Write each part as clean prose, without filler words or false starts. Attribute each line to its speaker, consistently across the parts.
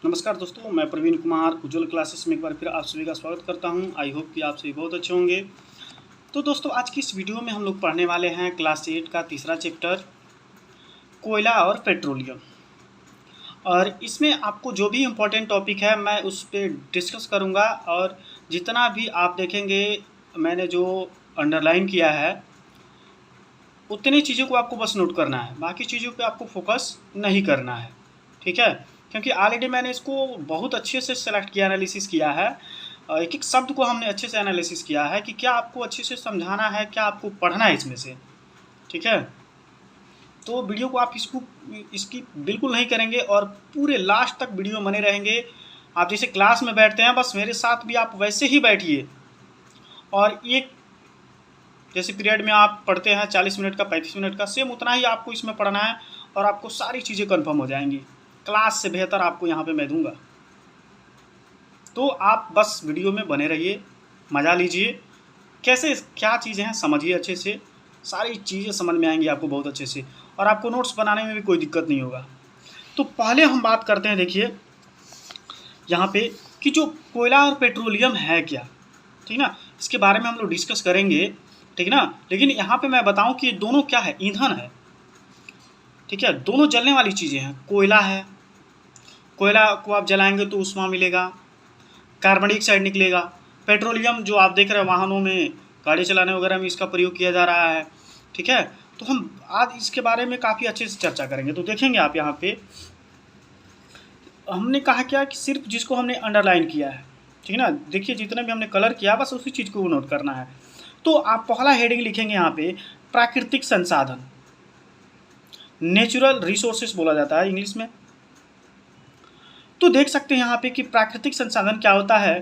Speaker 1: नमस्कार दोस्तों, मैं प्रवीण कुमार उज्ज्वल क्लासेस में एक बार फिर आप सभी का स्वागत करता हूं। आई होप कि आप सभी बहुत अच्छे होंगे। तो दोस्तों, आज की इस वीडियो में हम लोग पढ़ने वाले हैं क्लास 8 का तीसरा चैप्टर कोयला और पेट्रोलियम। और इसमें आपको जो भी इम्पोर्टेंट टॉपिक है मैं उस पर डिस्कस करूँगा, और जितना भी आप देखेंगे मैंने जो अंडरलाइन किया है उतनी चीज़ों को आपको बस नोट करना है, बाकी चीज़ों पे आपको फोकस नहीं करना है, ठीक है। क्योंकि ऑलरेडी मैंने इसको बहुत अच्छे से सेलेक्ट किया, एनालिसिस किया है, एक एक शब्द को हमने अच्छे से एनालिसिस किया है कि क्या आपको अच्छे से समझाना है, क्या आपको पढ़ना है इसमें से, ठीक है। तो वीडियो को आप इसकी बिल्कुल नहीं करेंगे और पूरे लास्ट तक वीडियो बने रहेंगे। आप जैसे क्लास में बैठते हैं बस मेरे साथ भी आप वैसे ही बैठिए, और एक जैसे पीरियड में आप पढ़ते हैं 40 मिनट का 35 मिनट का, सेम उतना ही आपको इसमें पढ़ना है और आपको सारी चीज़ें कंफर्म हो जाएंगी। क्लास से बेहतर आपको यहाँ पे मैं दूंगा। तो आप बस वीडियो में बने रहिए, मज़ा लीजिए, कैसे क्या चीज़ें हैं समझिए अच्छे से, सारी चीज़ें समझ में आएंगी आपको बहुत अच्छे से, और आपको नोट्स बनाने में भी कोई दिक्कत नहीं होगा। तो पहले हम बात करते हैं, देखिए यहाँ पे कि जो कोयला और पेट्रोलियम है क्या, ठीक ना, इसके बारे में हम लोग डिस्कस करेंगे, ठीक ना। लेकिन यहाँ पे मैं बताऊँ कि दोनों क्या है, ईंधन है, ठीक है। दोनों जलने वाली चीज़ें हैं। कोयला है, कोयला को आप जलाएंगे तो ऊष्मा मिलेगा, कार्बन डाइऑक्साइड निकलेगा। पेट्रोलियम जो आप देख रहे हैं वाहनों में, गाड़ी चलाने वगैरह में इसका प्रयोग किया जा रहा है, ठीक है। तो हम आज इसके बारे में काफ़ी अच्छे से चर्चा करेंगे। तो देखेंगे आप यहाँ पे हमने कहा क्या कि सिर्फ जिसको हमने अंडरलाइन किया है, ठीक है ना, देखिए जितने भी हमने कलर किया बस उसी चीज़ को नोट करना है। तो आप पहला हेडिंग लिखेंगे यहाँ पे प्राकृतिक संसाधन, नेचुरल रिसोर्सेस बोला जाता है इंग्लिश में। तो देख सकते हैं यहाँ पे कि प्राकृतिक संसाधन क्या होता है।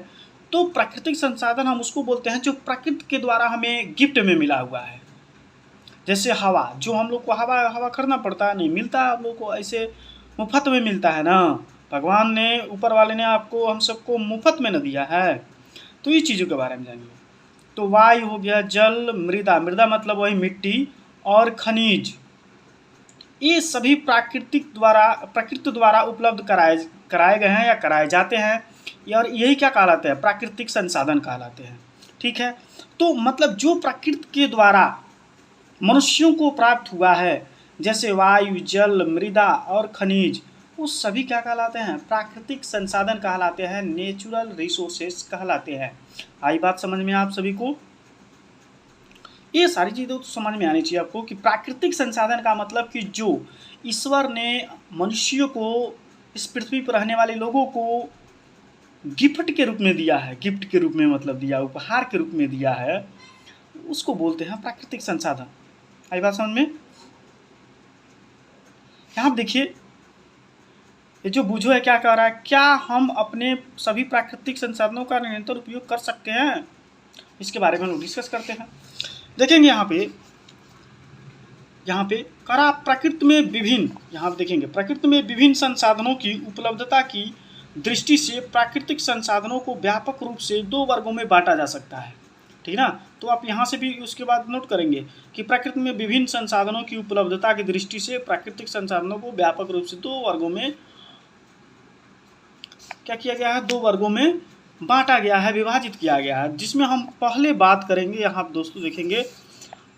Speaker 1: तो प्राकृतिक संसाधन हम उसको बोलते हैं जो प्रकृति के द्वारा हमें गिफ्ट में मिला हुआ है। जैसे हवा, जो हम लोग को हवा खरीदना पड़ता है, नहीं मिलता है हम लोग को, ऐसे मुफ्त में मिलता है ना। भगवान ने, ऊपर वाले ने आपको हम सबको मुफ्त में न दिया है। तो इस चीज़ों के बारे में जानिए। तो वायु हो गया, जल, मृदा, मृदा मतलब वही मिट्टी, और खनिज, ये सभी प्रकृति द्वारा उपलब्ध कराए गए हैं या कराए जाते हैं, और यही क्या कहलाते हैं, प्राकृतिक संसाधन कहलाते हैं, ठीक है। तो मतलब जो प्रकृति के द्वारा मनुष्यों को प्राप्त हुआ है, जैसे वायु, जल, मृदा और खनिज, वो सभी क्या कहलाते हैं, प्राकृतिक संसाधन कहलाते हैं, नेचुरल रिसोर्सेस कहलाते हैं। आई बात समझ में आप सभी को? ये सारी चीज़ें तो समझ में आनी चाहिए आपको कि प्राकृतिक संसाधन का मतलब कि जो ईश्वर ने मनुष्यों को, इस पृथ्वी पर रहने वाले लोगों को गिफ्ट के रूप में दिया है, गिफ्ट के रूप में मतलब दिया, उपहार के रूप में दिया है, उसको बोलते हैं प्राकृतिक संसाधन। आई बात समझ में? यहाँ देखिए ये जो बूझो है क्या कह रहा है, क्या हम अपने सभी प्राकृतिक संसाधनों का निरंतर उपयोग कर सकते हैं, इसके बारे में हम डिस्कस करते हैं। देखेंगे यहाँ पे करा प्रकृति में विभिन्न, यहाँ पे देखेंगे प्रकृति में विभिन्न संसाधनों की उपलब्धता की दृष्टि से प्राकृतिक संसाधनों को व्यापक रूप से दो वर्गों में बांटा जा सकता है, ठीक ना। तो आप यहाँ से भी उसके बाद नोट करेंगे कि प्रकृति में विभिन्न संसाधनों की उपलब्धता की दृष्टि से प्राकृतिक संसाधनों को व्यापक रूप से दो वर्गों में क्या किया गया है, दो वर्गों में बांटा गया है, विभाजित किया गया है। जिसमें हम पहले बात करेंगे, यहाँ दोस्तों देखेंगे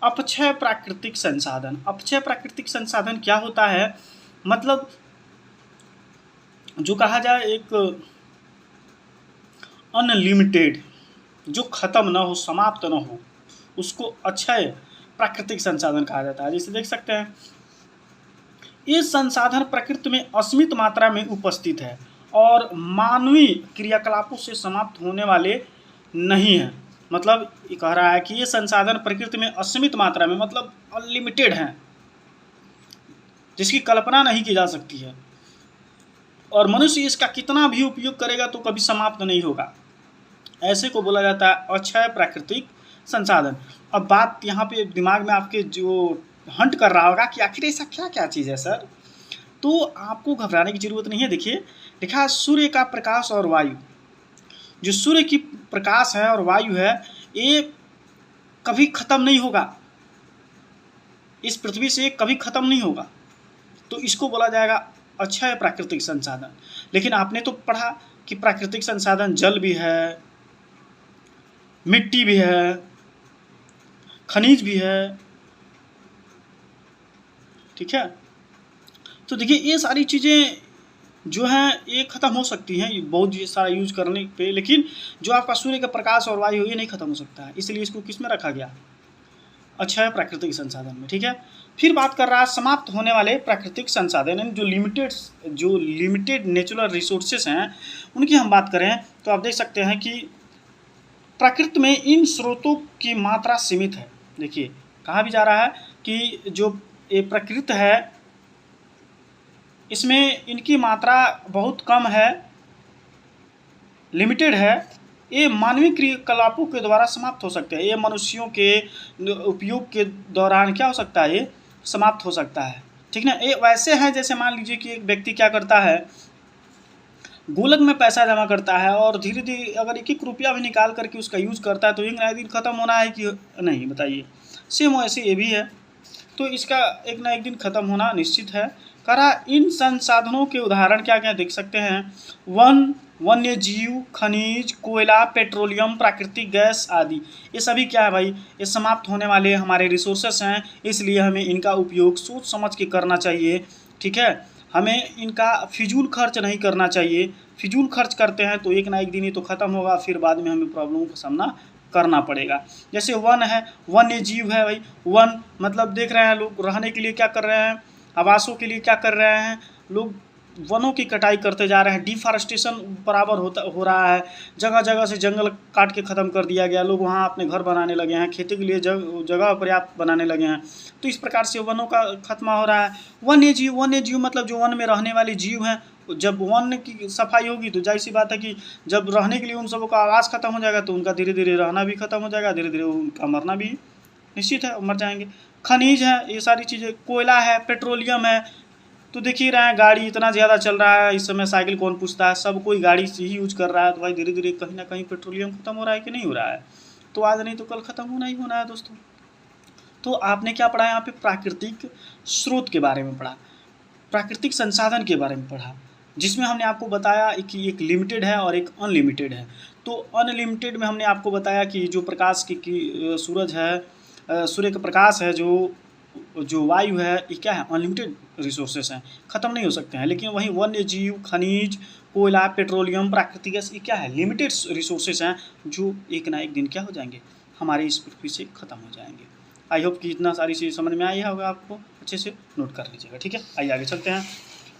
Speaker 1: अपक्षय प्राकृतिक संसाधन। अपक्षय प्राकृतिक संसाधन क्या होता है, मतलब जो कहा जाए एक अनलिमिटेड, जो खत्म ना हो, समाप्त ना हो, उसको अक्षय प्राकृतिक संसाधन कहा जाता है। जैसे देख सकते हैं ये संसाधन प्रकृति में असीमित मात्रा में उपस्थित है और मानवीय क्रियाकलापों से समाप्त होने वाले नहीं हैं। मतलब ये कह रहा है कि ये संसाधन प्रकृति में असीमित मात्रा में, मतलब अनलिमिटेड हैं, जिसकी कल्पना नहीं की जा सकती है, और मनुष्य इसका कितना भी उपयोग करेगा तो कभी समाप्त नहीं होगा। ऐसे को बोला जाता है अक्षय प्राकृतिक संसाधन। अब बात यहाँ पे दिमाग में आपके जो हंट कर रहा होगा कि आखिर ऐसा क्या क्या चीज़ है सर, तो आपको घबराने की जरूरत नहीं है। देखिए लिखा है सूर्य का प्रकाश और वायु। जो सूर्य की प्रकाश है और वायु है, ये कभी खत्म नहीं होगा, इस पृथ्वी से कभी खत्म नहीं होगा। तो इसको बोला जाएगा अच्छा है प्राकृतिक संसाधन, लेकिन आपने तो पढ़ा कि प्राकृतिक संसाधन जल भी है, मिट्टी भी है, खनिज भी है, ठीक है। तो देखिए ये सारी चीज़ें जो हैं ये ख़त्म हो सकती हैं बहुत सारा यूज करने पे, लेकिन जो आपका सूर्य का प्रकाश और वायु ये नहीं ख़त्म हो सकता है, इसलिए इसको किस में रखा गया, अच्छा है प्राकृतिक संसाधन में, ठीक है। फिर बात कर रहा है समाप्त होने वाले प्राकृतिक संसाधन, यानी जो लिमिटेड नेचुरल रिसोर्सेस हैं उनकी हम बात करें तो आप देख सकते हैं कि प्रकृति में इन स्रोतों की मात्रा सीमित है। देखिए कहा भी जा रहा है कि जो ये प्रकृति है इसमें इनकी मात्रा बहुत कम है, लिमिटेड है, ये मानवीय क्रियाकलापों के द्वारा समाप्त हो सकते हैं, ये मनुष्यों के उपयोग के दौरान क्या हो सकता है, ये समाप्त हो सकता है, ठीक ना। ये वैसे हैं जैसे मान लीजिए कि एक व्यक्ति क्या करता है, गुल्लक में पैसा जमा करता है और धीरे धीरे अगर एक एक रुपया भी निकाल करके उसका यूज़ करता है तो एक ना एक दिन ख़त्म होना है कि नहीं, बताइए। सेम वैसे ये भी है, तो इसका एक ना एक दिन ख़त्म होना निश्चित है। करा इन संसाधनों के उदाहरण क्या क्या देख सकते हैं, वन्य जीव, खनिज, कोयला, पेट्रोलियम, प्राकृतिक गैस आदि, ये सभी क्या है भाई, ये समाप्त होने वाले हमारे रिसोर्सेस हैं, इसलिए हमें इनका उपयोग सोच समझ के करना चाहिए, ठीक है। हमें इनका फिजूल खर्च नहीं करना चाहिए, फिजूल खर्च करते हैं तो एक ना एक दिन ये तो ख़त्म होगा, फिर बाद में हमें प्रॉब्लमों का सामना करना पड़ेगा। जैसे वन है, वन्य जीव है भाई, वन मतलब देख रहे हैं लोग रहने के लिए क्या कर रहे हैं, आवासों के लिए क्या कर रहे हैं, लोग वनों की कटाई करते जा रहे हैं, डिफॉरेस्टेशन बराबर हो रहा है, जगह जगह से जंगल काट के ख़त्म कर दिया गया, लोग वहाँ अपने घर बनाने लगे हैं, खेती के लिए जगह पर्याप्त बनाने लगे हैं, तो इस प्रकार से वनों का खत्मा हो रहा है। वन्य जीव मतलब जो वन में रहने वाले जीव हैं, जब वन की सफाई होगी तो जाहिर सी बात है कि जब रहने के लिए उन सबों का आवास खत्म हो जाएगा तो उनका धीरे धीरे रहना भी खत्म हो जाएगा, धीरे धीरे उनका मरना भी निश्चित है, मर जाएंगे। खनिज है, ये सारी चीज़ें, कोयला है, पेट्रोलियम है, तो देख ही रहे हैं गाड़ी इतना ज़्यादा चल रहा है इस समय, साइकिल कौन पूछता है, सब कोई गाड़ी से ही यूज कर रहा है, तो भाई धीरे धीरे कहीं ना कहीं पेट्रोलियम खत्म हो रहा है कि नहीं हो रहा है, तो आज नहीं तो कल ख़त्म होना ही होना है दोस्तों। तो आपने क्या पढ़ा यहाँ पे, प्राकृतिक स्रोत के बारे में पढ़ा, प्राकृतिक संसाधन के बारे में पढ़ा, जिसमें हमने आपको बताया कि एक लिमिटेड है और एक अनलिमिटेड है। तो अनलिमिटेड में हमने आपको बताया कि जो प्रकाश की सूरज है, सूर्य का प्रकाश है, जो वायु है, ये क्या है, अनलिमिटेड रिसोर्सेस हैं, ख़त्म नहीं हो सकते हैं। लेकिन वहीं वन्य जीव, खनिज, कोयला, पेट्रोलियम, प्राकृतिक गैस, ये क्या है, लिमिटेड रिसोर्सेस हैं, जो एक ना एक दिन क्या हो जाएंगे, हमारे इस पृथ्वी से ख़त्म हो जाएंगे। आई होप कि इतना सारी चीज़ समझ में आई होगा, आपको अच्छे से नोट कर लीजिएगा, ठीक है। आइए आगे चलते हैं,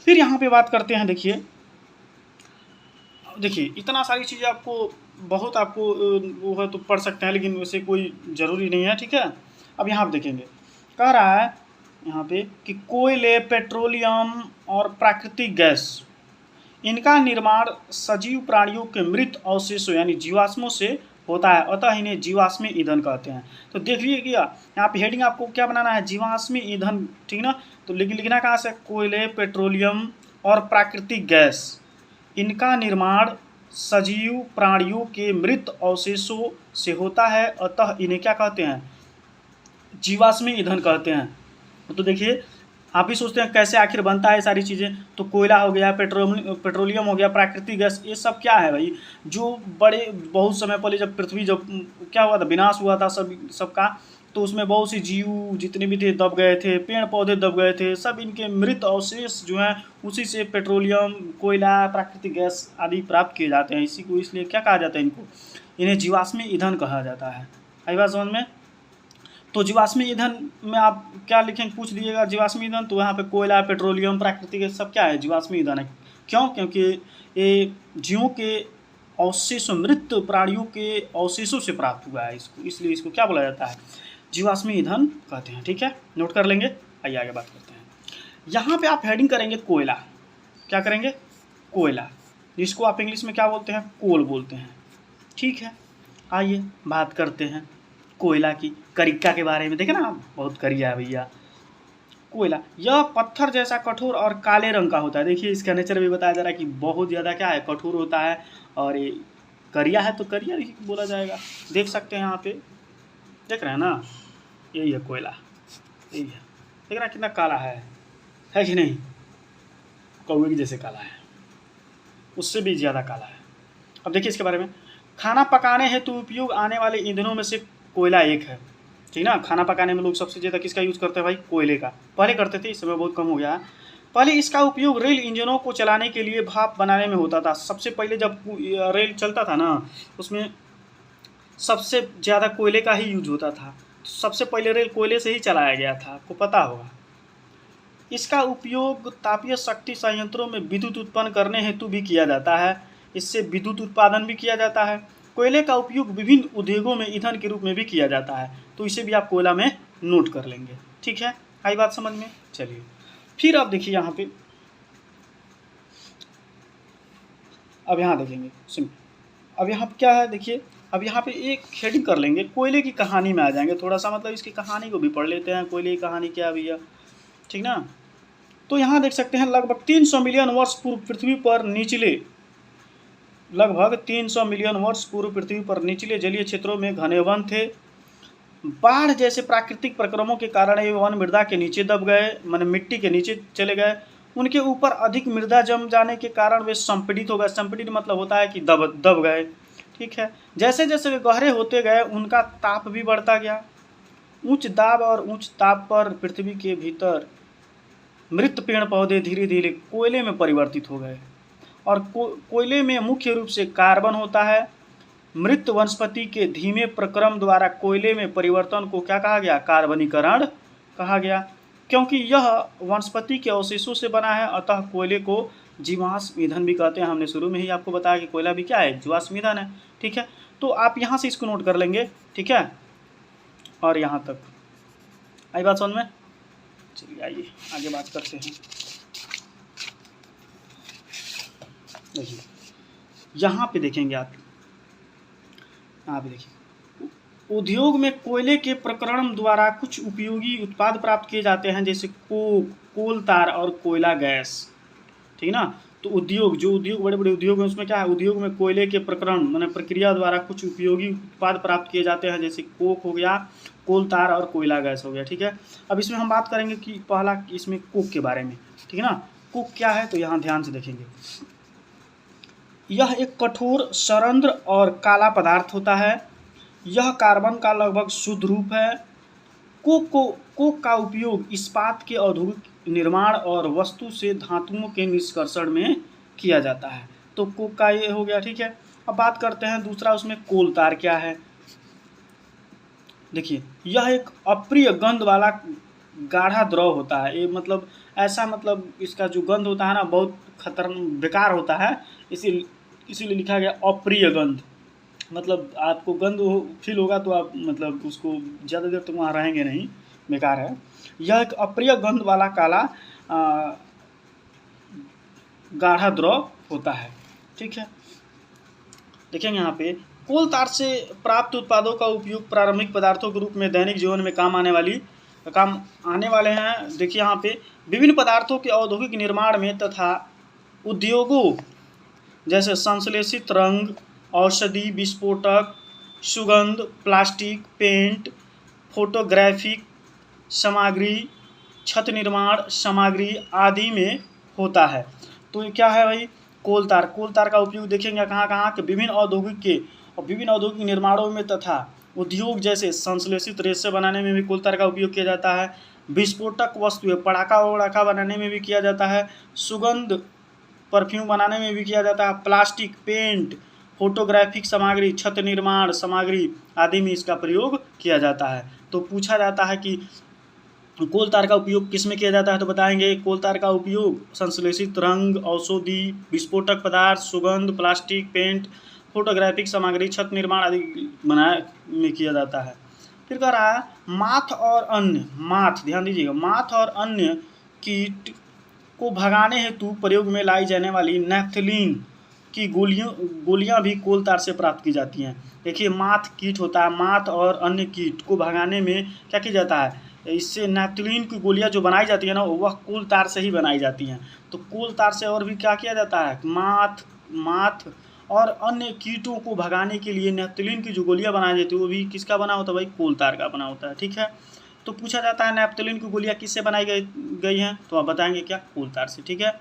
Speaker 1: फिर यहाँ पे बात करते हैं। देखिए इतना सारी चीज़ें आपको बहुत आपको वो है तो पढ़ सकते हैं, लेकिन वैसे कोई ज़रूरी नहीं है, ठीक है। अब यहाँ पे देखेंगे, कह रहा है यहाँ पे कि कोयले, पेट्रोलियम और प्राकृतिक गैस, इनका निर्माण सजीव प्राणियों के मृत अवशेषों यानी जीवाश्मों से होता है, अतः इन्हें जीवाश्मी ईंधन कहते हैं। तो देख लीजिए यहाँ पे हेडिंग आपको क्या बनाना है, जीवाश्मी ईंधन, ठीक ना। तो लेकिन लिखना कहाँ से, कोयले, पेट्रोलियम और प्राकृतिक गैस, इनका निर्माण सजीव प्राणियों के मृत अवशेषों से होता है, अतः इन्हें क्या कहते हैं, जीवाश्मी ईंधन कहते हैं। तो देखिए आप भी सोचते हैं कैसे आखिर बनता है सारी चीज़ें, तो कोयला हो गया, पेट्रोलियम हो गया, प्राकृतिक गैस, ये सब क्या है भाई, जो बड़े बहुत समय पहले जब पृथ्वी जब क्या हुआ था, विनाश हुआ था सबका, तो उसमें बहुत सी जीव जितने भी थे दब गए थे, पेड़ पौधे दब गए थे, सब इनके मृत अवशेष जो हैं उसी से पेट्रोलियम, कोयला, प्राकृतिक गैस आदि प्राप्त किए जाते हैं। इसी को इसलिए क्या कहा जाता है, इन्हें जीवाश्मी ईंधन कहा जाता है। आई बात समझ में। तो जीवाश्मी ईंधन में आप क्या लिखेंगे, पूछ दिएगा जीवाश्मी ईंधन, तो यहाँ पे कोयला, पेट्रोलियम, प्राकृतिक गैस सब क्या है, जीवाश्मी ईंधन है। क्यों, क्योंकि ये जीवों के अवशेषों, मृत प्राणियों के अवशेषों से प्राप्त हुआ है, इसलिए इसको क्या बोला जाता है, जीवाश्मी ईंधन कहते हैं, ठीक है। नोट कर लेंगे, आइए आगे बात करते हैं। यहाँ पे आप हेडिंग करेंगे कोयला, क्या करेंगे, कोयला, जिसको आप इंग्लिश में क्या बोलते हैं, कोल बोलते हैं, ठीक है। आइए बात करते हैं कोयला की, करिक्का के बारे में। देखे ना आप, बहुत करिया है भैया कोयला। यह पत्थर जैसा कठोर और काले रंग का होता है। देखिए इसका नेचर भी बताया जा रहा है कि बहुत ज़्यादा क्या है, कठोर होता है, और ये करिया है तो करिया बोला जाएगा। देख सकते हैं यहाँ पे, देख रहे हैं ना, यही है कोयला, यही है, देख रहे हैं कितना काला है कि नहीं। कौवे के जैसे काला है, उससे भी ज़्यादा काला है। अब देखिए इसके बारे में, खाना पकाने हेतु उपयोग आने वाले ईंधनों में से कोयला एक है, ठीक ना। खाना पकाने में लोग सबसे ज़्यादा किसका यूज़ करते हैं भाई? कोयले का। पहले करते थे, इस समय बहुत कम हो गया है। पहले इसका उपयोग रेल इंजनों को चलाने के लिए भाप बनाने में होता था। सबसे पहले जब रेल चलता था ना, उसमें सबसे ज़्यादा कोयले का ही यूज होता था। सबसे पहले रेल कोयले से ही चलाया गया था, आपको पता होगा। इसका उपयोग तापीय शक्ति संयंत्रों में विद्युत उत्पन्न करने हेतु भी किया जाता है। इससे विद्युत उत्पादन भी किया जाता है। कोयले का उपयोग विभिन्न उद्योगों में ईंधन के रूप में भी किया जाता है, तो इसे भी आप कोयला में नोट कर लेंगे, ठीक है। आई बात समझ में? चलिए फिर आप देखिए यहाँ पे, अब यहाँ देखेंगे, सुनिए अब यहाँ क्या है, देखिए अब यहाँ पे एक हेडिंग कर लेंगे, कोयले की कहानी में आ जाएंगे थोड़ा सा, मतलब इसकी कहानी को भी पढ़ लेते हैं। कोयले की कहानी क्या भैया, ठीक ना। तो यहाँ देख सकते हैं लगभग 300 मिलियन वर्ष पूर्व पृथ्वी पर निचले, लगभग 300 मिलियन वर्ष पूर्व पृथ्वी पर निचले जलीय क्षेत्रों में घने वन थे। बाढ़ जैसे प्राकृतिक प्रक्रमों के कारण ये वन मृदा के नीचे दब गए, माने मिट्टी के नीचे चले गए। उनके ऊपर अधिक मृदा जम जाने के कारण वे संपीड़ित हो गए। संपीड़ित मतलब होता है कि दब गए, ठीक है। जैसे जैसे वे गहरे होते गए उनका ताप भी बढ़ता गया। उच्च दाब और उच्च ताप पर पृथ्वी के भीतर मृत पेड़ पौधे धीरे धीरे कोयले में परिवर्तित हो गए। और कोयले में मुख्य रूप से कार्बन होता है। मृत वनस्पति के धीमे प्रक्रम द्वारा कोयले में परिवर्तन को क्या कहा गया? कार्बनीकरण कहा गया। क्योंकि यह वनस्पति के अवशेषों से बना है, अतः कोयले को जीवाश्म ईंधन भी कहते हैं। हमने शुरू में ही आपको बताया कि कोयला भी क्या है? जीवाश्म ईंधन है, ठीक है। तो आप यहाँ से इसको नोट कर लेंगे, ठीक है। और यहाँ तक आई बात समझ में? चलिए आइए आगे बात करते हैं। देखिए यहाँ पे देखेंगे आप, यहाँ पे देखिए, उद्योग में कोयले के प्रक्रम द्वारा कुछ उपयोगी उत्पाद प्राप्त किए जाते हैं, जैसे कोक, कोल तार और कोयला गैस, ठीक ना। तो उद्योग, जो उद्योग बड़े बड़े उद्योग हैं उसमें क्या है? उद्योग में कोयले के प्रक्रम माने प्रक्रिया द्वारा कुछ उपयोगी उत्पाद प्राप्त किए जाते हैं, जैसे कोक हो गया, कोल तार और कोयला गैस हो गया, ठीक है। अब इसमें हम बात करेंगे कि पहला इसमें कोक के बारे में, ठीक है ना। कोक क्या है तो यहाँ ध्यान से देखेंगे। यह एक कठोर सरंध्र और काला पदार्थ होता है। यह कार्बन का लगभग शुद्ध रूप है। कोक का उपयोग इस्पात के औद्योगिक निर्माण और वस्तु से धातुओं के निष्कर्षण में किया जाता है। तो कोक का ये हो गया, ठीक है। अब बात करते हैं दूसरा, उसमें कोल तार क्या है। देखिए यह एक अप्रिय गंध वाला गाढ़ा द्रव होता है। ये मतलब ऐसा, मतलब इसका जो गंध होता है ना बहुत बेकार होता है, इसीलिए लिखा गया अप्रिय गंध। मतलब आपको गंध फील होगा तो आप मतलब उसको ज़्यादा देर तक वहाँ रहेंगे नहीं, बेकार है। यह एक अप्रिय गंध वाला काला गाढ़ा द्रव होता है, ठीक है। देखेंगे यहाँ पे, कोल तार से प्राप्त उत्पादों का उपयोग प्रारंभिक पदार्थों के रूप में दैनिक जीवन में काम आने वाले हैं। देखिए यहाँ पे विभिन्न पदार्थों के औद्योगिक निर्माण में तथा उद्योगों जैसे संश्लेषित रंग, औषधि, विस्फोटक, सुगंध, प्लास्टिक, पेंट, फोटोग्राफिक सामग्री, छत निर्माण सामग्री आदि में होता है। तो ये क्या है भाई? कोल तार। कोल तार का उपयोग देखेंगे कहाँ कहाँ के विभिन्न औद्योगिक निर्माणों में तथा उद्योग जैसे संश्लेषित रेशे बनाने में भी कोल तार का उपयोग किया जाता है। विस्फोटक वस्तुएं, पटाखा बनाने में भी किया जाता है। सुगंध, परफ्यूम बनाने में भी किया जाता है। प्लास्टिक, पेंट, फोटोग्राफिक सामग्री, छत निर्माण सामग्री आदि में इसका प्रयोग किया जाता है। तो पूछा जाता है कि कोल तार का उपयोग किस में किया जाता है, तो बताएंगे कोल तार का उपयोग संश्लेषित रंग, औषधि, विस्फोटक पदार्थ, सुगंध, प्लास्टिक, पेंट, फोटोग्राफिक सामग्री, छत निर्माण आदि बनाने में किया जाता है। फिर कह रहा है माथ, ध्यान दीजिएगा, माथ और अन्य कीट को भगाने हेतु प्रयोग में लाई जाने वाली नैप्थलीन की गोलियां भी कोल तार से प्राप्त की जाती हैं। देखिए माथ कीट होता है, माथ और अन्य कीट को भगाने में क्या किया जाता है? इससे नैप्थलीन की गोलियां जो बनाई जाती है ना, वह कोल तार से ही बनाई जाती हैं। तो कोल तार से और भी क्या किया जाता है? माथ और अन्य कीटों को भगाने के लिए नैप्थलीन की जो गोलियां बनाई जाती है वो भी किसका बना होता है भाई? कोल तार का बना होता है, ठीक है। तो पूछा जाता है नैप्थलीन की गोलियां किससे बनाई गई हैं, तो आप बताएंगे क्या? कोल तार से, ठीक है।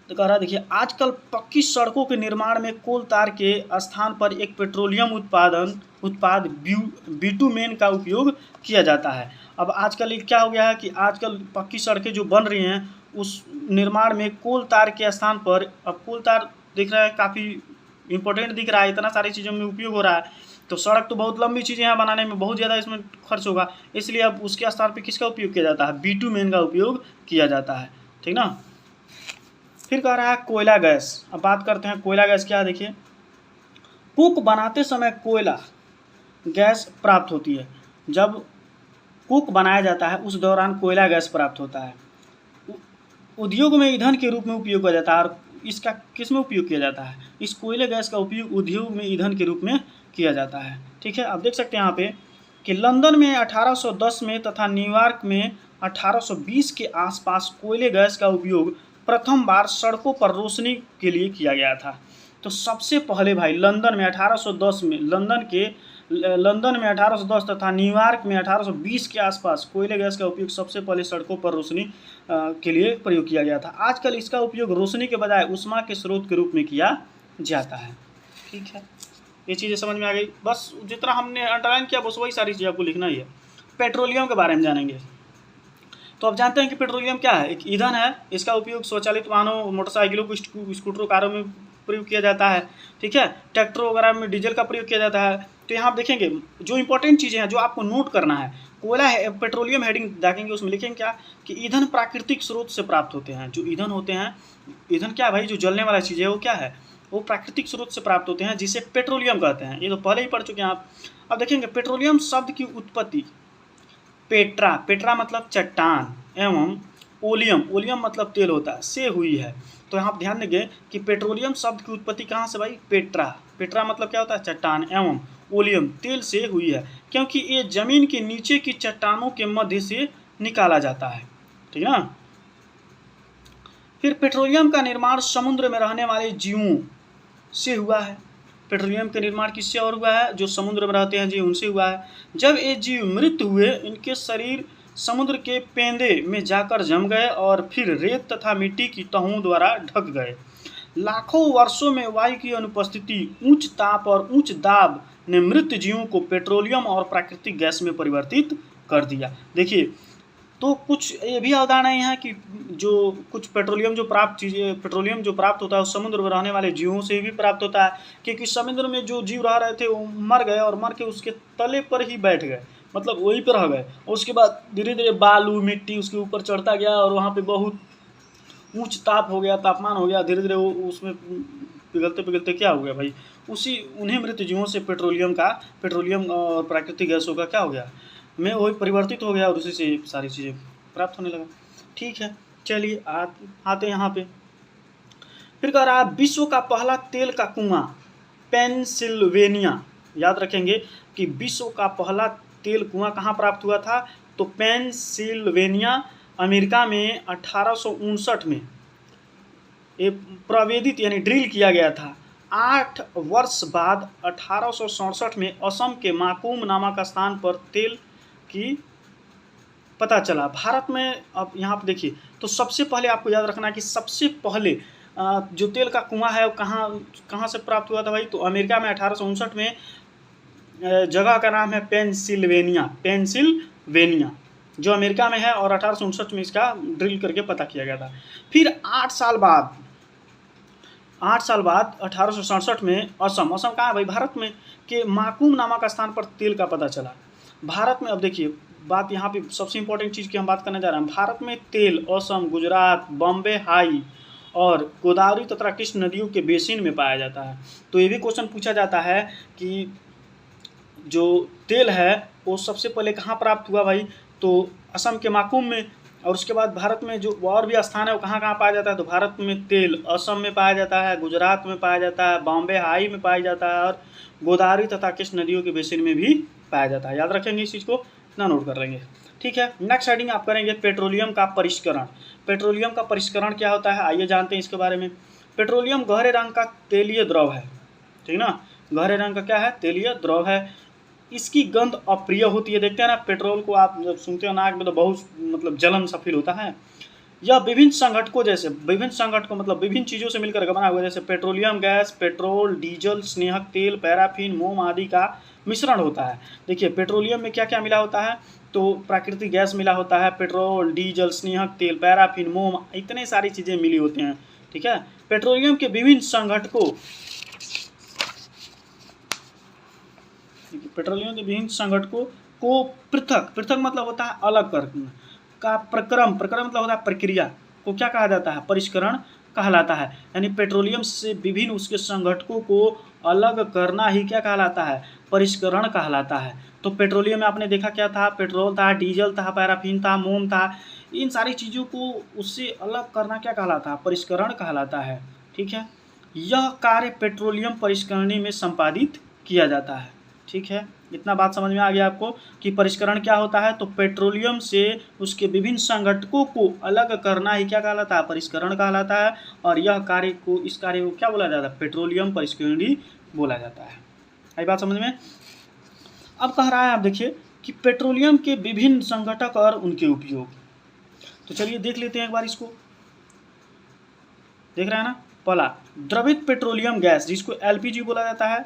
Speaker 1: तो कह रहा देखिए, आजकल पक्की सड़कों के निर्माण में कोल तार के स्थान पर एक पेट्रोलियम उत्पाद बिटुमेन का उपयोग किया जाता है। अब आजकल क्या हो गया है कि आजकल पक्की सड़कें जो बन रही हैं उस निर्माण में कोल तार के स्थान पर, अब कोल तार दिख रहा है काफ़ी इंपॉर्टेंट दिख रहा है, इतना सारी चीज़ों में उपयोग हो रहा है, तो सड़क तो बहुत लंबी चीज़ें हैं बनाने में, बहुत ज़्यादा इसमें खर्च होगा, इसलिए अब उसके स्थान पर किसका उपयोग किया जाता है, बिटुमेन का उपयोग किया जाता है। ठीक ना। फिर कह रहा है कोयला गैस। अब बात करते हैं कोयला गैस क्या है। देखिए, कुक बनाते समय कोयला गैस प्राप्त होती है। जब कुक बनाया जाता है उस दौरान कोयला गैस प्राप्त होता है। उद्योग में ईंधन के रूप में उपयोग किया जाता है। और इसका किस में उपयोग किया जाता है, इस कोयले गैस का उपयोग उद्योग में ईंधन के रूप में किया जाता है। ठीक है। अब देख सकते हैं यहाँ पे कि लंदन में 1810 में तथा न्यूयॉर्क में 1820 के आसपास कोयले गैस का उपयोग प्रथम बार सड़कों पर रोशनी के लिए किया गया था। तो सबसे पहले भाई लंदन में 1810 में, लंदन में 1810 तथा न्यूयॉर्क में 1820 के आसपास कोयले गैस का उपयोग सबसे पहले सड़कों पर रोशनी के लिए प्रयोग किया गया था। आजकल इसका उपयोग रोशनी के बजाय ऊष्मा के स्रोत के रूप में किया जाता है। ठीक है, ये चीज़ें समझ में आ गई। बस जितना हमने अंडरलाइन किया बस वही सारी चीज़ें आपको लिखना ही है। पेट्रोलियम के बारे में जानेंगे। तो अब जानते हैं कि पेट्रोलियम क्या है। एक ईंधन है, इसका उपयोग स्वचालित वाहनों, मोटरसाइकिलों, स्कूटरों, कारों में प्रयोग किया जाता है। ठीक है। ट्रैक्टरों वगैरह में डीजल का प्रयोग किया जाता है। तो यहाँ आप देखेंगे जो इंपॉर्टेंट चीज़ें हैं जो आपको नोट करना है, कोयला है, पेट्रोलियम हेडिंग देखेंगे उसमें लिखेंगे क्या कि ईंधन प्राकृतिक स्रोत से प्राप्त होते हैं। जो ईंधन होते हैं, ईंधन क्या भाई, जो जलने वाला चीज़ है वो क्या है, वो प्राकृतिक स्रोत से प्राप्त होते हैं, जिसे पेट्रोलियम कहते हैं। ये तो पहले ही पढ़ चुके हैं आप। अब देखेंगे पेट्रोलियम शब्द की उत्पत्ति पेट्रा मतलब चट्टान, एवं ओलियम मतलब तेल होता है, से हुई है। तो यहाँ ध्यान देंगे कि पेट्रोलियम शब्द की उत्पत्ति कहाँ से भाई, पेट्रा मतलब क्या होता है, चट्टान, एवं ओलियम तेल से हुई है, क्योंकि ये जमीन के नीचे की चट्टानों के मध्य से निकाला जाता है। ठीक है ना। फिर पेट्रोलियम का निर्माण समुद्र में रहने वाले जीवों से हुआ है। पेट्रोलियम का निर्माण किससे और हुआ है, जो समुद्र में रहते हैं जीव, उनसे हुआ है। जब ये जीव मृत हुए, इनके शरीर समुद्र के पेंदे में जाकर जम गए और फिर रेत तथा मिट्टी की तहों द्वारा ढक गए। लाखों वर्षों में वायु की अनुपस्थिति, उच्च ताप और उच्च दाब ने मृत जीवों को पेट्रोलियम और प्राकृतिक गैस में परिवर्तित कर दिया। देखिए, तो कुछ ये भी अवधारणाएं हैं कि जो कुछ पेट्रोलियम जो प्राप्त होता है उस समुद्र में रहने वाले जीवों से भी प्राप्त होता है, क्योंकि समुद्र में जो जीव रह रहे थे वो मर गए और मर के उसके तले पर ही बैठ गए, मतलब वहीं पर रह गए। उसके बाद धीरे धीरे बालू मिट्टी उसके ऊपर चढ़ता गया और वहाँ पे बहुत उच्च तापमान हो गया, धीरे धीरे वो उसमें पिघलते क्या हो गया भाई, उन्हीं मृत जीवों से पेट्रोलियम और प्राकृतिक गैसों का क्या हो गया, में वही परिवर्तित हो गया और उसी से सारी चीज़ें प्राप्त होने लगा। ठीक है, चलिए आते यहाँ पे। फिर कह रहा है विश्व का पहला तेल का कुआं पेंसिल्वेनिया। याद रखेंगे कि विश्व का पहला तेल कुआं कहाँ प्राप्त हुआ था, तो पेंसिल्वेनिया अमेरिका में 1859 में ये प्रावेदित यानी ड्रिल किया गया था। 8 वर्ष बाद 1867 में असम के माकूम नामक स्थान पर तेल की पता चला। भारत में अब यहाँ पर देखिए, तो सबसे पहले आपको याद रखना है कि सबसे पहले जो तेल का कुआं है वो कहाँ से प्राप्त हुआ था भाई, तो अमेरिका में 1859 में। जगह का नाम है पेंसिल्वेनिया जो अमेरिका में है और 1859 में इसका ड्रिल करके पता किया गया था। फिर 8 साल बाद 1867 में असम कहाँ है भाई, भारत में, के माकूम नामक स्थान पर तेल का पता चला। भारत में अब देखिए बात यहाँ पे सबसे इंपॉर्टेंट चीज़ की हम बात करने जा रहे हैं। भारत में तेल असम, गुजरात, बॉम्बे हाई और गोदावरी तथा कृष्ण नदियों के बेसिन में पाया जाता है। तो ये भी क्वेश्चन पूछा जाता है कि जो तेल है वो सबसे पहले कहाँ प्राप्त हुआ भाई, तो असम के माकूम में। और उसके बाद भारत में जो और भी स्थान है वो कहाँ पाया जाता है, तो भारत में तेल असम में पाया जाता है, गुजरात में पाया जाता है, बॉम्बे हाई में पाया जाता है और गोदावरी तथा कृष्ण नदियों के बेसिन में भी पाया जाता है। याद रखेंगे इस चीज़ को, इतना नोट कर लेंगे। ठीक है, नेक्स्ट हेडिंग आप करेंगे पेट्रोलियम का परिष्करण। पेट्रोलियम का परिष्करण क्या होता है, आइए जानते हैं इसके बारे में। पेट्रोलियम गहरे रंग का तेलीय द्रव है। ठीक ना, गहरे रंग का क्या है, तेलीय द्रव है। इसकी गंध अप्रिय होती है। देखते हैं ना पेट्रोल को आप जब सूंघते हो नाक में तो बहुत मतलब जलन सा फील होता है। यह विभिन्न संगठकों जैसे विभिन्न संगठकों मतलब विभिन्न चीज़ों से मिलकर बना हुआ, जैसे पेट्रोलियम गैस, पेट्रोल, डीजल, स्नेहक तेल, पैराफिन, मोम आदि का मिश्रण होता है। देखिए पेट्रोलियम में क्या क्या मिला होता है, तो प्राकृतिक गैस मिला होता है, पेट्रोल, डीजल, स्नेहक तेल, पैराफिन, मोम, इतने सारी चीज़ें मिली होती हैं। ठीक है, पेट्रोलियम के विभिन्न संगठकों पेट्रोलियम के विभिन्न संगठकों को पृथक पृथक मतलब होता है अलग करना का प्रक्रम प्रक्रम मतलब होता है प्रक्रिया को क्या कहा जाता है, परिष्करण कहलाता है। यानी पेट्रोलियम से विभिन्न उसके संगठकों को अलग करना ही क्या कहलाता है, परिष्करण कहलाता है। तो पेट्रोलियम में आपने देखा क्या था, पेट्रोल था, डीजल था, पैराफिन था, मोम था, इन सारी चीज़ों को उससे अलग करना क्या कहलाता है, परिष्करण कहलाता है। ठीक है, यह कार्य पेट्रोलियम परिष्करणी में संपादित किया जाता है। ठीक है, इतना बात समझ में आ गया आपको कि परिष्करण क्या होता है, तो पेट्रोलियम से उसके विभिन्न संगठकों को अलग करना ही क्या कहलाता है, परिष्करण कहलाता है। और यह कार्य को इस कार्य को क्या बोला जाता है, पेट्रोलियम परिष्करणी बोला जाता है। आई बात समझ में। अब कह रहा है आप देखिए कि पेट्रोलियम के विभिन्न संगठक और उनके उपयोग। तो चलिए देख लेते हैं एक बार इसको, देख रहे हैं ना। पहला द्रवित पेट्रोलियम गैस जिसको एलपीजी बोला जाता है,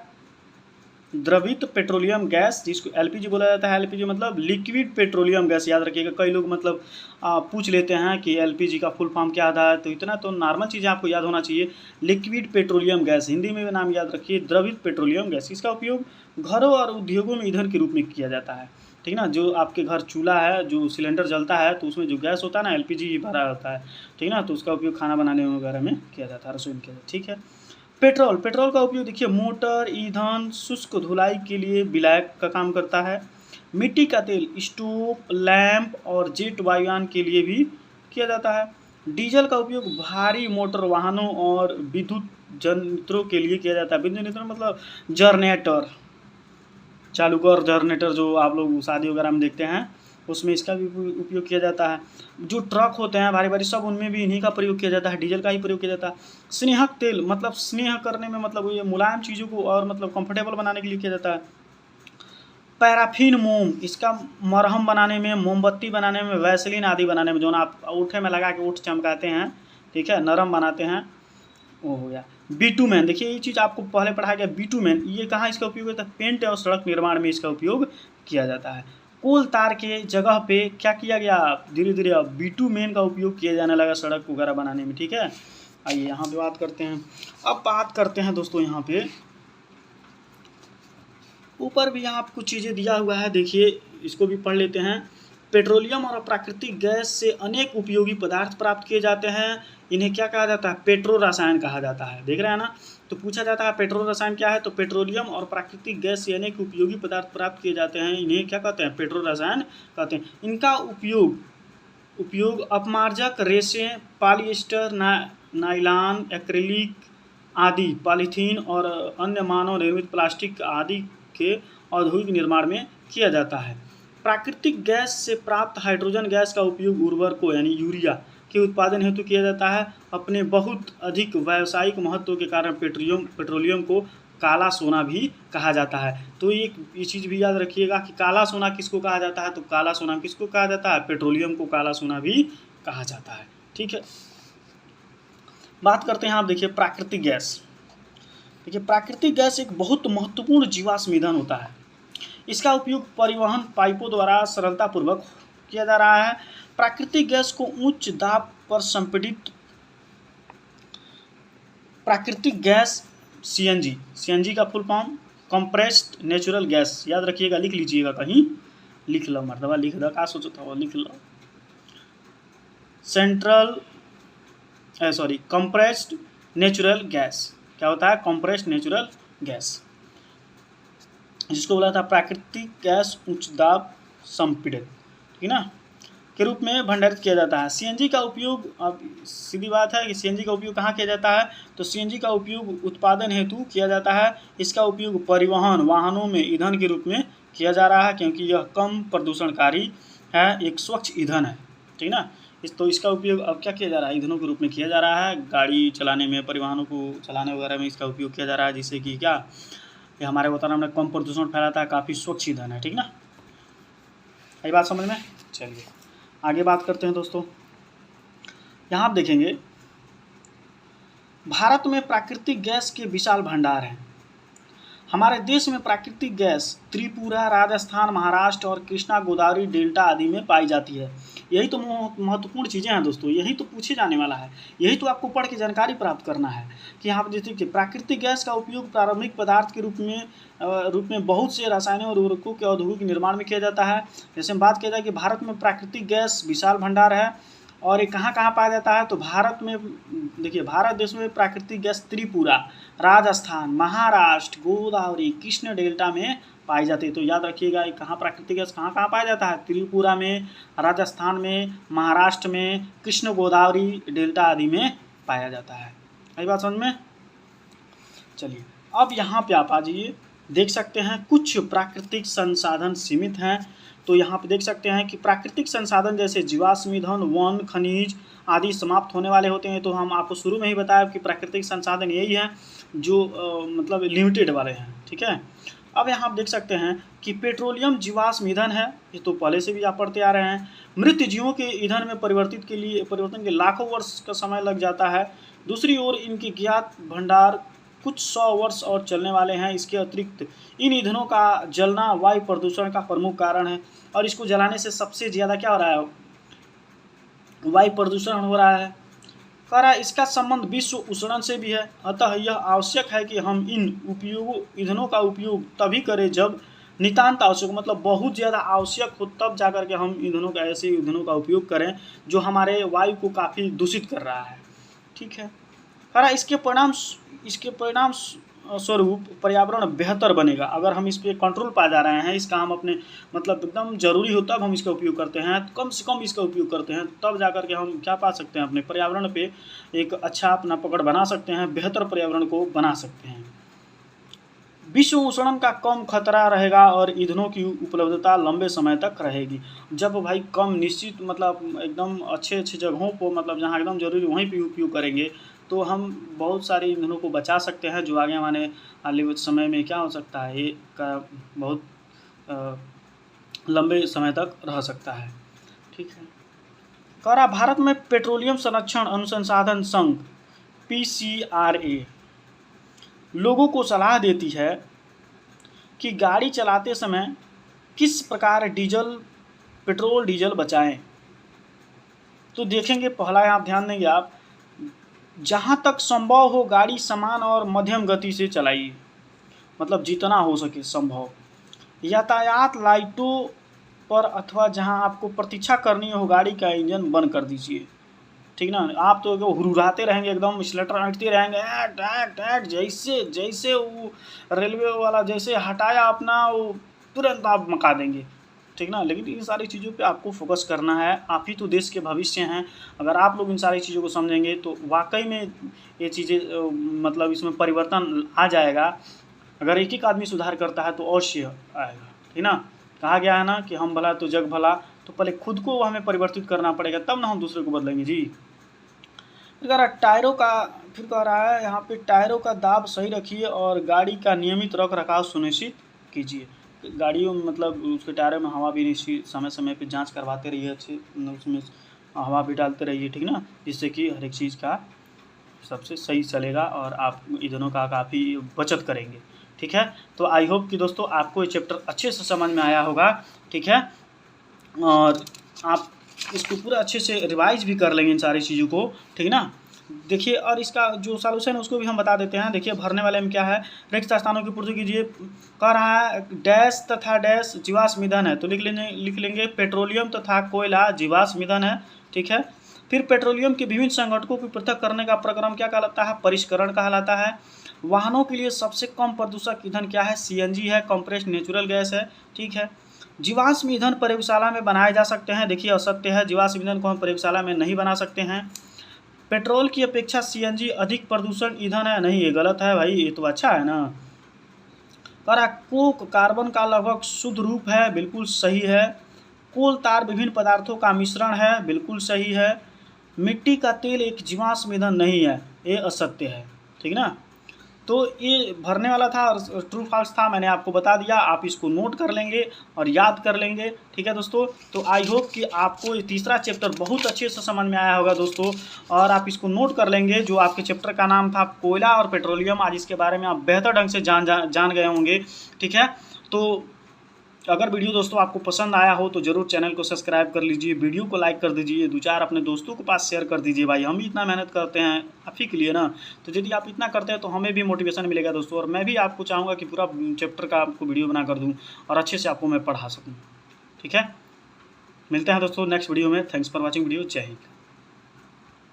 Speaker 1: द्रवित पेट्रोलियम गैस जिसको एलपीजी बोला जाता है। एलपीजी मतलब लिक्विड पेट्रोलियम गैस, याद रखिएगा। कई लोग मतलब पूछ लेते हैं कि एलपीजी का फुल फॉर्म क्या था, तो इतना तो नॉर्मल चीज़ें आपको याद होना चाहिए। लिक्विड पेट्रोलियम गैस, हिंदी में भी नाम याद रखिए, द्रवित पेट्रोलियम गैस। इसका उपयोग घरों और उद्योगों में ईंधन के रूप में किया जाता है। ठीक ना, जो आपके घर चूल्हा है, जो सिलेंडर जलता है, तो उसमें जो गैस होता है ना, एलपीजी ही भरा होता है। ठीक ना, तो उसका उपयोग खाना बनाने वगैरह में किया जाता है, रसोई में किया जाता है। ठीक है, पेट्रोल पेट्रोल का उपयोग देखिए मोटर, ईंधन, शुष्क धुलाई के लिए विलायक का काम करता है। मिट्टी का तेल स्टोव, लैंप और जेट वायुयान के लिए भी किया जाता है। डीजल का उपयोग भारी मोटर वाहनों और विद्युत यंत्रों के लिए किया जाता है। विद्युत यंत्र मतलब जनरेटर, चालू कर जनरेटर जो आप लोग शादी वगैरह में देखते हैं, उसमें इसका भी उपयोग किया जाता है। जो ट्रक होते हैं भारी भारी, सब उनमें भी इन्हीं का प्रयोग किया जाता है, डीजल का ही प्रयोग किया जाता है। स्नेहक तेल मतलब स्नेह करने में, मतलब ये मुलायम चीज़ों को और मतलब कंफर्टेबल बनाने के लिए किया जाता है। पैराफिन मोम, इसका मरहम बनाने में, मोमबत्ती बनाने में, वैसलीन आदि बनाने में, जो आप ओठे में लगा के ओठ चमकाते हैं, ठीक है, नरम बनाते हैं, वो हो गया। बिटुमेन, देखिए ये चीज़ आपको पहले पढ़ाया गया, बिटुमेन ये कहाँ इसका उपयोग होता है, पेंट और सड़क निर्माण में इसका उपयोग किया जाता है। कोल तार के जगह पे क्या किया गया, धीरे धीरे अब बिटुमेन का उपयोग किया जाने लगा सड़क वगैरह बनाने में। ठीक है, आइए यहाँ पे बात करते हैं। अब बात करते हैं दोस्तों, यहाँ पे ऊपर भी यहाँ कुछ चीज़ें दिया हुआ है, देखिए इसको भी पढ़ लेते हैं। पेट्रोलियम और प्राकृतिक गैस से अनेक उपयोगी पदार्थ प्राप्त किए जाते हैं। इन्हें क्या कहा जाता है, पेट्रो रसायन कहा जाता है। देख रहे हैं ना, तो पूछा जाता है पेट्रो रसायन क्या है, तो पेट्रोलियम और प्राकृतिक गैस से अनेक उपयोगी पदार्थ प्राप्त किए जाते हैं, इन्हें क्या कहते हैं, पेट्रो रसायन कहते हैं। इनका उपयोग अपमार्जक, रेशें, पॉलिएस्टर, नायलॉन, एक्रिलिक आदि, पॉलीथीन और अन्य मानव निर्मित प्लास्टिक आदि के औद्योगिक निर्माण में किया जाता है। प्राकृतिक गैस से प्राप्त हाइड्रोजन गैस का उपयोग उर्वरकों यानी यूरिया के उत्पादन हेतु किया जाता है। अपने बहुत अधिक व्यावसायिक महत्व के कारण पेट्रोलियम को काला सोना भी कहा जाता है। तो ये चीज़ भी याद रखिएगा कि काला सोना किसको कहा जाता है, तो काला सोना किसको कहा जाता है, पेट्रोलियम को काला सोना भी कहा जाता है। ठीक है, बात करते हैं आप देखिए प्राकृतिक गैस। देखिए प्राकृतिक गैस एक बहुत महत्वपूर्ण जीवाश्म ईंधन होता है। इसका उपयोग परिवहन पाइपों द्वारा सरलतापूर्वक किया जा रहा है। प्राकृतिक गैस को उच्च दाब पर संपीड़ित प्राकृतिक गैस सीएनजी का full form compressed natural gas, याद रखिएगा, लिख लीजिएगा, कहीं लिख लो, मर्दबा लिख दो, का सोचो था, लिख लो, कंप्रेस्ड नेचुरल गैस क्या होता है, कंप्रेस्ड नेचुरल गैस, जिसको बोला था प्राकृतिक गैस उच्च दाब संपीड़ित, ठीक ना, के रूप में भंडारित किया जाता है। सीएनजी का उपयोग, अब सीधी बात है कि सीएनजी का उपयोग कहाँ किया जाता है, तो सीएनजी का उपयोग उत्पादन हेतु किया जाता है। इसका उपयोग परिवहन वाहनों में ईंधन के रूप में किया जा रहा है, क्योंकि यह कम प्रदूषणकारी है, एक स्वच्छ ईंधन है, ठीक ना। तो इसका उपयोग अब क्या किया जा रहा है, ईंधनों के रूप में किया जा रहा है। गाड़ी चलाने में, परिवहनों को चलाने वगैरह में इसका उपयोग किया जा रहा है, जिससे कि क्या, ये हमारे वातावरण में कम प्रदूषण फैलाता है, काफ़ी स्वच्छ ईंधन है, ठीक ना। यही बात समझ में। चलिए आगे बात करते हैं दोस्तों। यहाँ आप देखेंगे भारत में प्राकृतिक गैस के विशाल भंडार हैं। हमारे देश में प्राकृतिक गैस त्रिपुरा, राजस्थान, महाराष्ट्र और कृष्णा गोदावरी डेल्टा आदि में पाई जाती है। यही तो महत्वपूर्ण चीज़ें हैं दोस्तों, यही तो पूछे जाने वाला है, यही तो आपको पढ़ के जानकारी प्राप्त करना है कि यहाँ पर जैसे कि प्राकृतिक गैस का उपयोग प्रारंभिक पदार्थ के रूप में बहुत से रासायनिक और उर्वरकों के औद्योगिक निर्माण में किया जाता है। जैसे हम बात किया जाए कि भारत में प्राकृतिक गैस विशाल भंडार है और ये कहाँ कहाँ पाया जाता है, तो भारत में देखिए, भारत देश में प्राकृतिक गैस त्रिपुरा, राजस्थान, महाराष्ट्र, गोदावरी, कृष्ण डेल्टा में पाई जाती है। तो याद रखिएगा ये कहाँ प्राकृतिक गैस कहाँ कहाँ पाया जाता है, त्रिपुरा में, राजस्थान में, महाराष्ट्र में, कृष्ण गोदावरी डेल्टा आदि में पाया जाता है। यही बात समझ में। चलिए अब यहाँ पे आप आ जाइए, देख सकते हैं कुछ प्राकृतिक संसाधन सीमित हैं। तो यहाँ पे देख सकते हैं कि प्राकृतिक संसाधन जैसे जीवाश्म ईंधन, वन, खनिज आदि समाप्त होने वाले होते हैं। तो हम आपको शुरू में ही बताया कि प्राकृतिक संसाधन यही हैं जो मतलब लिमिटेड वाले हैं, ठीक है। अब यहाँ आप देख सकते हैं कि पेट्रोलियम जीवाश्म ईंधन है, ये तो पहले से भी आप पढ़ते आ रहे हैं। मृत जीवों के ईंधन में परिवर्तन के लाखों वर्ष का समय लग जाता है। दूसरी ओर इनके ज्ञात भंडार कुछ 100 वर्ष और चलने वाले हैं। इसके अतिरिक्त इन ईंधनों का जलना वायु प्रदूषण का प्रमुख कारण है और इसको जलाने से सबसे ज़्यादा क्या हो रहा है, वायु प्रदूषण हो रहा है। कह रहा है इसका संबंध विश्व उष्णन से भी है। अतः यह आवश्यक है कि हम इन ईंधनों का उपयोग तभी करें जब नितांत आवश्यक, मतलब बहुत ज़्यादा आवश्यक हो, तब जाकर के हम ऐसे ईंधनों का उपयोग करें जो हमारे वायु को काफ़ी दूषित कर रहा है, ठीक है। कह रहा इसके परिणाम स्वरूप पर्यावरण बेहतर बनेगा अगर हम इस पर कंट्रोल पा जा रहे हैं। इसका हम अपने मतलब एकदम ज़रूरी हो तब हम इसका उपयोग करते हैं, कम से कम इसका उपयोग करते हैं, तब जाकर के हम क्या पा सकते हैं, अपने पर्यावरण पे एक अच्छा अपना पकड़ बना सकते हैं, बेहतर पर्यावरण को बना सकते हैं। विश्व उष्णन का कम खतरा रहेगा और ईंधनों की उपलब्धता लंबे समय तक रहेगी। जब भाई कम निश्चित मतलब एकदम अच्छे जगहों को मतलब जहाँ एकदम जरूरी वहीं पे उपयोग करेंगे तो हम बहुत सारे ईंधनों को बचा सकते हैं जो आगे आने समय में क्या हो सकता है, ये का बहुत लंबे समय तक रह सकता है, ठीक है। कह रहा भारत में पेट्रोलियम संरक्षण अनुसंधान संघ PCRA लोगों को सलाह देती है कि गाड़ी चलाते समय किस प्रकार पेट्रोल डीजल बचाएं। तो देखेंगे पहला आप ध्यान देंगे आप, जहाँ तक संभव हो गाड़ी समान और मध्यम गति से चलाइए, मतलब जितना हो सके संभव। यातायात लाइटों पर अथवा जहाँ आपको प्रतीक्षा करनी हो गाड़ी का इंजन बंद कर दीजिए, ठीक ना। आप तो हुरहुराते रहेंगे, एकदम स्लेटर हटते रहेंगे, ऐट जैसे वो रेलवे वाला जैसे हटाया अपना वो तुरंत आप मका देंगे, ठीक ना। लेकिन इन सारी चीज़ों पे आपको फोकस करना है, आप ही तो देश के भविष्य हैं। अगर आप लोग इन सारी चीज़ों को समझेंगे तो वाकई में ये चीज़ें मतलब इसमें परिवर्तन आ जाएगा। अगर एक एक आदमी सुधार करता है तो अवश्य आएगा, ठीक ना। कहा गया है ना कि हम भला तो जग भला, तो पहले खुद को हमें परिवर्तित करना पड़ेगा तब ना हम दूसरे को बदलेंगे जी। फिर कह रहा है यहाँ पे टायरों का दाब सही रखिए और गाड़ी का नियमित रख रखाव सुनिश्चित कीजिए। गाड़ियों में मतलब उसके टायरों में हवा भी समय समय पे जांच करवाते रहिए, अच्छे उसमें हवा भी डालते रहिए, ठीक ना, जिससे कि हर एक चीज़ का सबसे सही चलेगा और आप ईंधनों का काफ़ी बचत करेंगे, ठीक है। तो आई होप कि दोस्तों आपको ये चैप्टर अच्छे से समझ में आया होगा, ठीक है, और आप इसको पूरा अच्छे से रिवाइज भी कर लेंगे इन सारी चीज़ों को, ठीक ना। देखिए और इसका जो सॉल्यूशन है उसको भी हम बता देते हैं। देखिए भरने वाले में क्या है, रिक्त स्थानों की पूर्ति कीजिए। कह रहा है डैश तथा डैश जीवाश्म ईंधन है, तो लिख लेंगे पेट्रोलियम तथा कोयला जीवाश्म ईंधन है, ठीक है। फिर पेट्रोलियम के विभिन्न संगठनों को पृथक करने का प्रक्रम क्या कहलाता है, परिष्करण कहलाता है। वाहनों के लिए सबसे कम प्रदूषक ईंधन क्या है, CNG है, कंप्रेस्ड नेचुरल गैस है, ठीक है। जीवाश्म ईंधन प्रयोगशाला में बनाए जा सकते हैं, देखिए असत्य है, जीवाश्म ईंधन को हम प्रयोगशाला में नहीं बना सकते हैं। पेट्रोल की अपेक्षा CNG अधिक प्रदूषण ईंधन है, नहीं ये गलत है भाई, ये तो अच्छा है ना। पर कोक कार्बन का लगभग शुद्ध रूप है, बिल्कुल सही है। कोल तार विभिन्न पदार्थों का मिश्रण है, बिल्कुल सही है। मिट्टी का तेल एक जीवाश्म ईंधन नहीं है, ये असत्य है, ठीक ना। तो ये भरने वाला था और ट्रू फॉल्स था, मैंने आपको बता दिया। आप इसको नोट कर लेंगे और याद कर लेंगे, ठीक है दोस्तों। तो आई होप कि आपको ये तीसरा चैप्टर बहुत अच्छे से समझ में आया होगा दोस्तों, और आप इसको नोट कर लेंगे। जो आपके चैप्टर का नाम था कोयला और पेट्रोलियम, आज इसके बारे में आप बेहतर ढंग से जान गए होंगे, ठीक है। तो अगर वीडियो दोस्तों आपको पसंद आया हो तो ज़रूर चैनल को सब्सक्राइब कर लीजिए, वीडियो को लाइक कर दीजिए, 2-4 अपने दोस्तों के पास शेयर कर दीजिए। भाई हम भी इतना मेहनत करते हैं आप ही के लिए ना, तो यदि आप इतना करते हैं तो हमें भी मोटिवेशन मिलेगा दोस्तों। और मैं भी आपको चाहूँगा कि पूरा चैप्टर का आपको वीडियो बना कर दूँ और अच्छे से आपको मैं पढ़ा सकूँ, ठीक है। मिलते हैं दोस्तों नेक्स्ट वीडियो में। Thanks for watching video. जय हिंद।